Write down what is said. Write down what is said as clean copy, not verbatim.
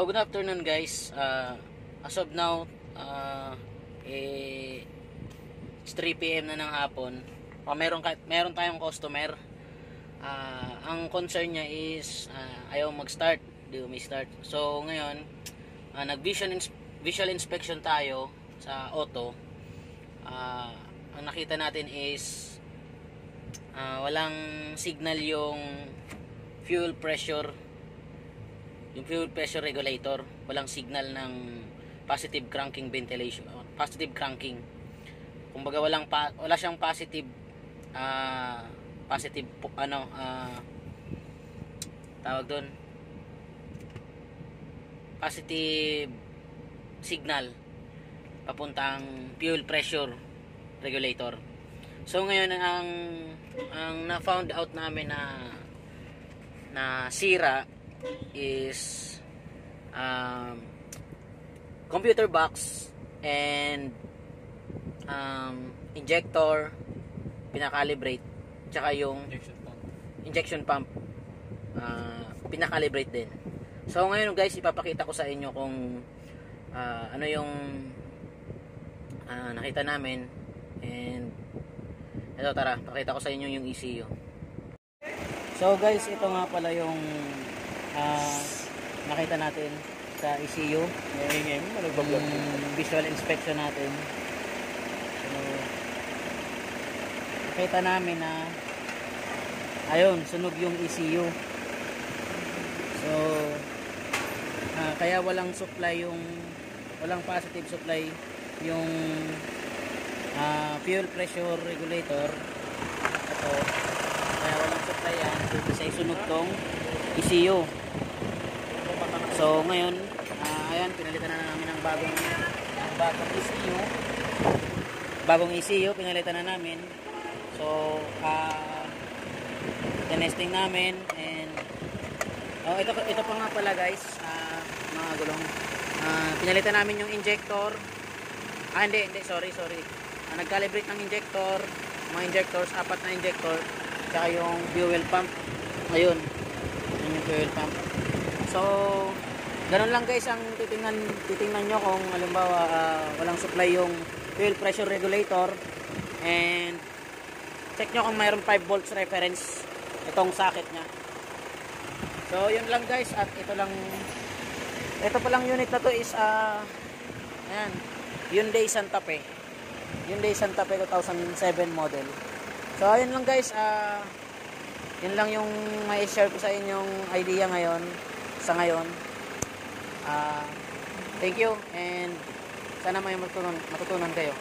good afternoon guys. As of now, it's 3 PM na ng hapon. Meron tayong customer. Ang concern niya is ayaw mag-start, di umi-start. So ngayon, visual inspection tayo sa auto. Ang nakita natin is walang signal yung fuel pressure regulator. Walang signal ng positive cranking ventilation, positive cranking. Kumbaga wala siyang positive tawag doon, positive signal papuntang fuel pressure regulator. So ngayon ang na-found out namin na sira is computer box and injector pinakalibrate, tsaka yung injection pump pinakalibrate din. So ngayon guys, ipapakita ko sa inyo kung ano yung nakita namin, and ito, tara, pakita ko sa inyo yung ECU. So guys, ito nga pala yung nakita natin sa ECU, visual inspection natin. So nakita namin na ayun, sunog yung ECU. So kaya walang positive supply yung fuel pressure regulator. Ito, kaya walang supply yan kasi sunog tong ECU. So ngayon, ayan, pinalitan na namin ng bagong ECU, pinalitan na namin. So tinesting namin, and ito pa nga pala guys, mga gulong, pinalitan namin yung injector. Hindi, sorry. Nag-calibrate ng injector, mga injectors, 4 na injector, tsaka yung fuel pump. Ayun, yun yung fuel pump. So ganun lang guys ang titingnan nyo kung halimbawa walang supply yung fuel pressure regulator, and check nyo kung mayroon 5 volts reference itong socket nya. So yun lang guys, at ito palang unit na to is ayan, Hyundai Santa Fe 2007 model. So ayun lang guys, yun lang yung may share ko sa inyong idea ngayon. Thank you, and sana may matutunan kayo.